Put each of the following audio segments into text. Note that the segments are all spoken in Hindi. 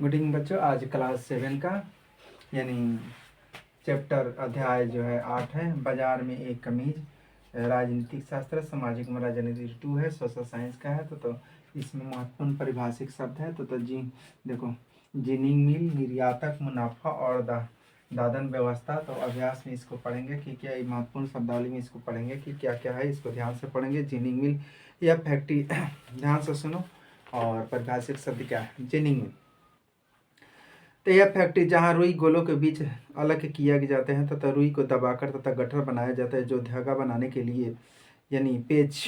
गुड इवनिंग बच्चों। आज क्लास 7 का यानी चैप्टर अध्याय जो है 8 है, बाजार में एक कमीज। राजनीतिक शास्त्र, सामाजिक में राजनीति 2 है, सोशल साइंस का है। तो इसमें महत्वपूर्ण परिभाषिक शब्द है। तो जी देखो, जिनिंग मिल, निर्यातक, मुनाफा और दादन व्यवस्था। तो अभ्यास में इसको पढ़ेंगे कि क्या, महत्वपूर्ण शब्दावली में इसको पढ़ेंगे कि क्या क्या है, इसको ध्यान से पढ़ेंगे। जिनिंग मिल या फैक्ट्री, ध्यान से सुनो। और परिभाषिक शब्द क्या है, जिनिंग मिल। तो यह फैक्ट्री जहाँ रुई गोलों के बीच अलग किया जाते हैं तथा रुई को दबाकर तथा गट्ठर बनाया जाता है, जो धागा बनाने के लिए यानी पेच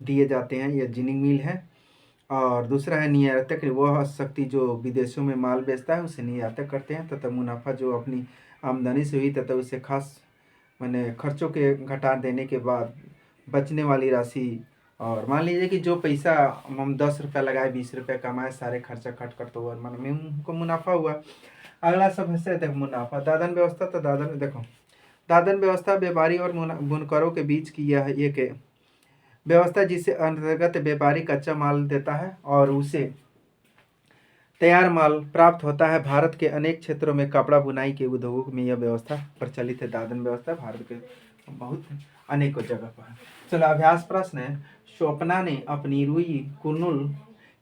दिए जाते हैं, यह जिनिंग मिल है। और दूसरा है निर्यातक, वह शक्ति जो विदेशों में माल बेचता है उसे निर्यातक करते हैं। तथा मुनाफा, जो अपनी आमदनी से हुई तथा उसे खास मैंने खर्चों के घटा देने के बाद बचने वाली राशि। और मान लीजिए कि जो पैसा हम 10 रुपये लगाए, 20 रुपये कमाए, सारे खर्चा खट कर, तो मन में हमको मुनाफा हुआ। अगला शब्द है देखो मुनाफा। दादन व्यवस्था। तो दादन देखो, दादन व्यवस्था व्यापारी और बुनकरों के बीच की यह एक व्यवस्था जिससे अंतर्गत व्यापारी कच्चा माल देता है और उसे तैयार माल प्राप्त होता है। भारत के अनेक क्षेत्रों में कपड़ा बुनाई के उद्योगों में यह व्यवस्था प्रचलित है। दादन व्यवस्था भारत के बहुत अनेकों जगह पर है। चलो अभ्यास प्रश्न है। स्वप्ना ने अपनी रुई कुर्नूल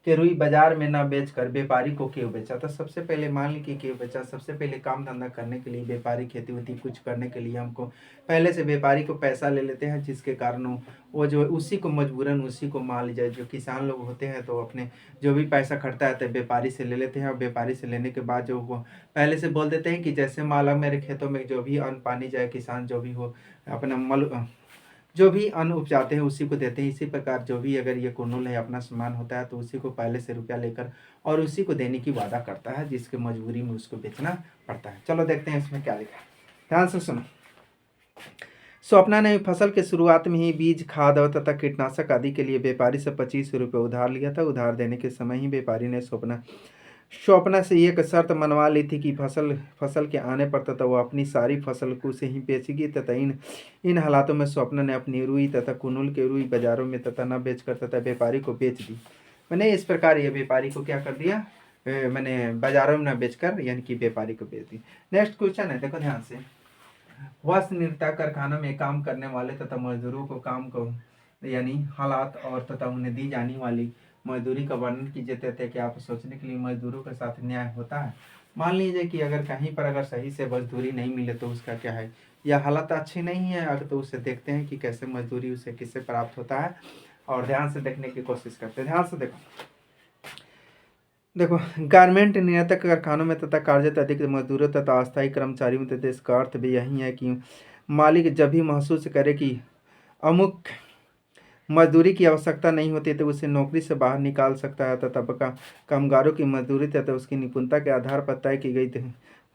के रुई बाजार में न बेचकर व्यापारी को क्यों बेचा? तो सबसे पहले मान ली कि क्यों बेचा। सबसे पहले काम धंधा करने के लिए, व्यापारी खेती वेती कुछ करने के लिए हमको पहले से व्यापारी को पैसा ले लेते हैं, जिसके कारण वो जो उसी को मजबूरन उसी को मान लीजिए, जो किसान लोग होते हैं तो अपने जो भी पैसा खर्चा है तो व्यापारी से ले लेते हैं। और व्यापारी से लेने के बाद जो वो पहले से बोल देते हैं कि जैसे माला मेरे खेतों में जो भी अन्न पानी जाए, किसान जो भी हो अपना मल जो भी अन्न उपजाते हैं उसी को देते हैं। इसी प्रकार जो भी अगर ये कुर्नूल है अपना सामान होता है तो उसी को पहले से रुपया लेकर और उसी को देने की वादा करता है, जिसके मजबूरी में उसको बेचना पड़ता है। चलो देखते हैं इसमें क्या लिखा है, ध्यान से सुनो। स्वप्ना ने फसल के शुरुआत में ही बीज, खाद और तथा कीटनाशक आदि के लिए व्यापारी से 25 रुपये उधार लिया था। उधार देने के समय ही व्यापारी ने स्वप्ना से एक शर्त मनवा ली थी कि फसल के आने पर तथा वह अपनी सारी फसल को उसे ही बेचेगी। तथा इन हालातों में स्वप्ना ने अपनी रुई तथा कुर्नूल के रुई बाजारों में तथा न बेचकर तथा व्यापारी को बेच दी। मैंने इस प्रकार ये व्यापारी को क्या कर दिया, मैंने बाजारों में न बेचकर यानी कि व्यापारी को बेच दी। नेक्स्ट क्वेश्चन है, देखो ध्यान से। वस्त्र निर्माण कारखानों में काम करने वाले तथा मजदूरों को काम को यानी हालात और तथा उन्हें दी जाने वाली मजदूरी का वर्णन कीजिए। कहते हैं कि आप सोचने के लिए मजदूरों के साथ न्याय होता है। मान लीजिए कि अगर कहीं पर अगर सही से मजदूरी नहीं मिले तो उसका क्या है, या हालत अच्छी नहीं है अगर, तो उसे देखते हैं कि कैसे मजदूरी उसे किससे प्राप्त होता है और ध्यान से देखने की कोशिश करते हैं। ध्यान से देखो गारमेंट निर्यातक कारखानों में तथा कार्यरत अधिक मजदूरों तथा अस्थायी कर्मचारियों तथा इसका अर्थ भी यही है कि मालिक जब भी महसूस करे कि अमुक मजदूरी की आवश्यकता नहीं होती तो उसे नौकरी से बाहर निकाल सकता है। तथा कामगारों की मजदूरी तथा उसकी निपुणता के आधार पर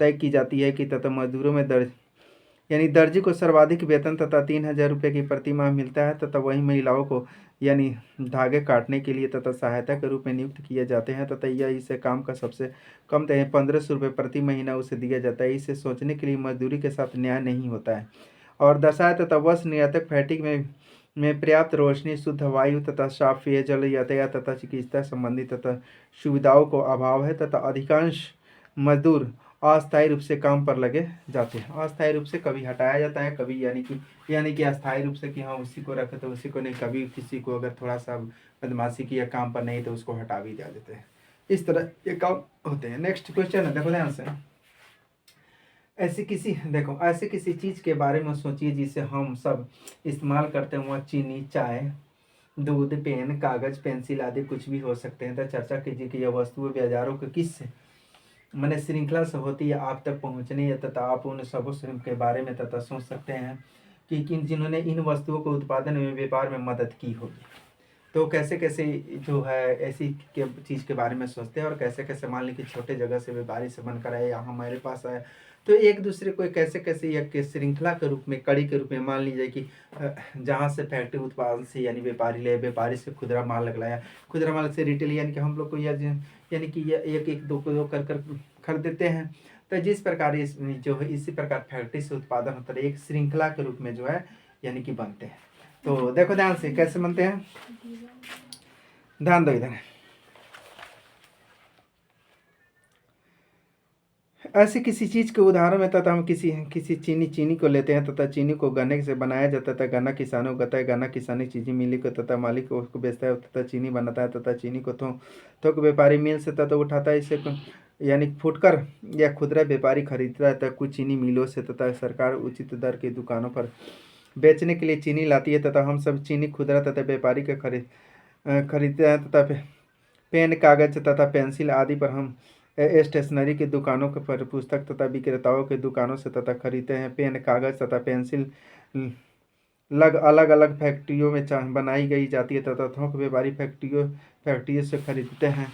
तय की जाती है कि तथा मजदूरों में दर्जी को सर्वाधिक वेतन तथा 3,000 रुपये की प्रति माह मिलता है। तथा वहीं महिलाओं को यानी धागे काटने के लिए तथा सहायता के रूप में नियुक्त किए जाते हैं। तथा यह इसे काम का सबसे कम 1,500 रुपये प्रति महीना उसे दिया जाता है। इसे सोचने के लिए मजदूरी के साथ न्याय नहीं होता है। और दर्शाया तथा वस्त्र निर्यातक फैक्ट्री में पर्याप्त रोशनी, शुद्ध वायु तथा साफ पेयजल, यातायात तथा चिकित्सा संबंधी तथा सुविधाओं को अभाव है। तथा अधिकांश मजदूर अस्थायी रूप से काम पर लगे जाते हैं। अस्थायी रूप से कभी हटाया जाता है, कभी यानी कि अस्थायी रूप से कि हाँ उसी को रखे तो उसी को नहीं, कभी किसी को अगर थोड़ा सा बदमाशी किया काम पर नहीं तो उसको हटा भी दिया देते हैं। इस तरह ये काम होते हैं। नेक्स्ट क्वेश्चन है, देखो ध्यान से। ऐसी किसी चीज़ के बारे में सोचिए जिसे हम सब इस्तेमाल करते हैं। वह चीनी, चाय, दूध, पेन, कागज, पेंसिल आदि कुछ भी हो सकते हैं। तो चर्चा कीजिए कि यह वस्तुएं बाजारों के किस मैंने श्रृंखला से होती है आप तक पहुंचने तथा आप उन सबों के बारे में तथा सोच सकते हैं कि जिन्होंने इन वस्तुओं को उत्पादन में व्यापार में मदद की होगी। तो कैसे कैसे जो है ऐसी चीज़ के बारे में सोचते हैं और कैसे कैसे मान ली कि छोटे जगह से व्यापारी से बनकर आए यहाँ हमारे पास आए, तो एक दूसरे को कैसे कैसे एक श्रृंखला के रूप में, कड़ी के रूप में मान लीजिए कि जहाँ से फैक्ट्री उत्पादन से यानी व्यापारी से खुदरा माल लगलाया, खुदरा माल से रिटेल यानी कि हम लोग को यानी कि यह एक एक दो कर खरीदते हैं। तो जिस प्रकार जो है इसी प्रकार फैक्ट्री से उत्पादन होता है, एक श्रृंखला के रूप में जो है यानी कि बनते हैं। तो देखो ध्यान से कैसे बनते हैं, ध्यान दो इधर। ऐसे किसी चीज़ के उदाहरण में तथा हम किसी चीनी को लेते हैं तथा चीनी को गन्ने से बनाया जाता है, गन्ना किसानों को उगाता है, गन्ना किसानी चीनी मिली को तथा मालिक को उसको बेचता है तथा चीनी बनाता है तथा चीनी को थोक व्यापारी मिल से तथा उठाता है, इसे यानी फुटकर या खुदरा व्यापारी खरीदता है तथा कुछ चीनी मिलों से तथा सरकार उचित दर की दुकानों पर बेचने के लिए चीनी लाती है तथा हम सब चीनी खुदरा तथा व्यापारी के खरीदते हैं तथा पेन कागज तथा पेंसिल आदि पर हम स्टेशनरी की दुकानों के पर पुस्तक तथा विक्रेताओं के दुकानों से तथा खरीदते हैं। पेन कागज तथा पेंसिल अलग अलग फैक्ट्रियों में बनाई गई जाती है तथा थोक व्यापारी फैक्ट्रियों से खरीदते हैं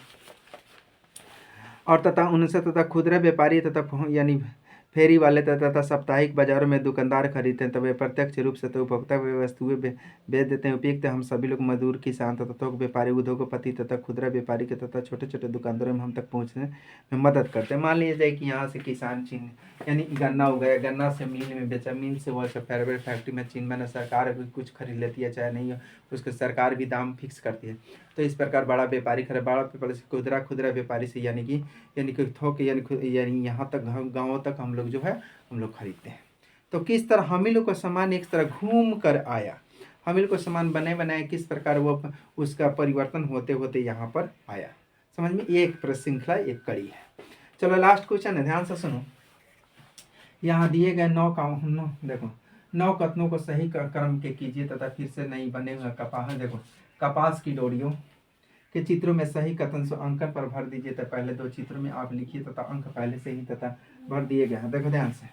और तथा उनसे तथा खुदरा व्यापारी तथा यानी फेरी वाले तथा साप्ताहिक बाजारों में दुकानदार खरीदते हैं, तब वे प्रत्यक्ष रूप से तो उपभोक्ता वस्तुएं बेच देते हैं। उपयुक्त हम सभी लोग मजदूर किसान तथा थोक व्यापारी उद्योगपति तथा खुदरा व्यापारी के तथा छोटे छोटे दुकानदारों में हम तक पहुंचने में मदद करते हैं। मान लीजिए कि यहाँ से किसान चीन यानी गन्ना उगाया, गन्ना से मिल में बेचा, मिल से वह फैक्ट्री में चीन बना, सरकार भी कुछ खरीद लेती है चाहे नहीं, उसके सरकार भी दाम फिक्स करती है। तो इस प्रकार बड़ा व्यापारी बड़ा व्यापारी से खुदरा व्यापारी से यानी कि थोक यानी यहाँ तक गाँवों तक हम लोग जो है हम लोग खरीदते हैं। तो किस तरह हम ही लोग का सामान एक तरह घूम कर आया, हम ही लोग को सामान बने बनाए किस प्रकार वो उसका परिवर्तन होते होते यहाँ पर आया। समझ में, ये एक श्रृंखला एक कड़ी है। चलो लास्ट क्वेश्चन है, ध्यान से सुनो। यहाँ दिए गए 9 देखो 9 कथनों को सही क्रम के कीजिए तथा फिर से नहीं बने हुए कपास, देखो कपास की डोरियों के चित्रों में सही कथन से अंकन पर भर दीजिए। तो पहले 2 चित्रों में आप लिखिए तथा अंक पहले से ही तथा भर दिए गए हैं। देखो ध्यान से,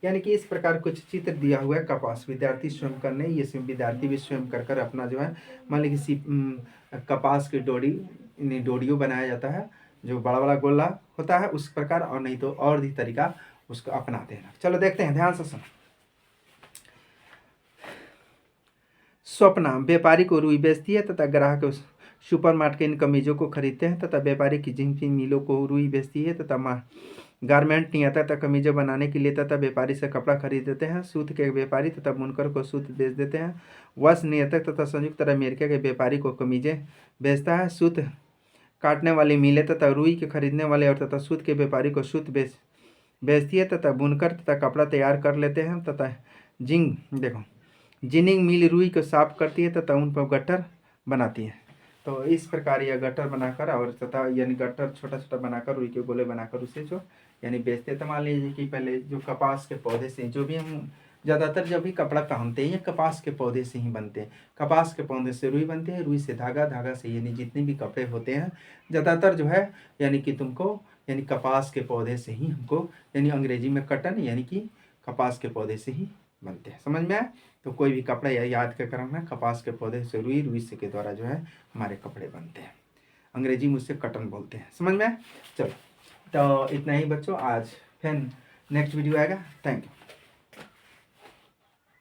यानी कि इस प्रकार कुछ चित्र दिया हुआ है कपास, विद्यार्थी स्वयं करने, ये विद्यार्थी भी स्वयं कर अपना जो है मान लीजिए कपास की डोरियों बनाया जाता है, जो बड़ा बड़ा गोला होता है उस प्रकार, और नहीं तो और भी तरीका उसको अपनाते हैं। चलो देखते हैं, ध्यान से सुनो। स्वप्ना व्यापारी को रुई बेचती है तथा ग्राहक सुपरमार्केट के इन कमीजों को खरीदते हैं तथा व्यापारी की जिनकी मिलों को रुई बेचती है तथा गारमेंट नहीं आता तथा कमीजें बनाने के लिए तथा व्यापारी से कपड़ा खरीद देते हैं। सूत के व्यापारी तथा बुनकर को सूत बेच देते हैं। वस्त्र निर्यातक तथा संयुक्त अमेरिका के व्यापारी को कमीजें बेचता है। सूत काटने वाली मिलें तथा रुई के खरीदने वाले और तथा सूत के व्यापारी को सूत बेचती है तथा बुनकर तथा कपड़ा तैयार कर लेते हैं तथा जिनिंग मिल रुई को साफ करती है तथा उन पर गट्टर बनाती है। तो इस प्रकार यह गट्टर बनाकर और तथा यानी गट्टर छोटा छोटा बनाकर रुई के गोले बनाकर उसे जो यानी बेचते। तो मान लीजिए कि पहले जो कपास के पौधे से जो भी हम ज़्यादातर जब भी कपड़ा पहनते हैं ये कपास के पौधे से ही बनते हैं। कपास के पौधे से रुई बनती है, रुई से धागा, धागा से यानी जितने भी कपड़े होते हैं ज़्यादातर जो है यानी कि तुमको यानी कपास के पौधे से ही हमको यानी अंग्रेजी में कटन यानी कि कपास के पौधे से ही बनते हैं। समझ में आया? तो कोई भी कपड़ा या याद कर रखना, कपास के पौधे से रुई से के द्वारा जो है हमारे कपड़े बनते हैं। अंग्रेजी में उससे कटन बोलते हैं। समझ में आया? चलो तो इतना ही बच्चों, आज फिर नेक्स्ट वीडियो आएगा। Thank you.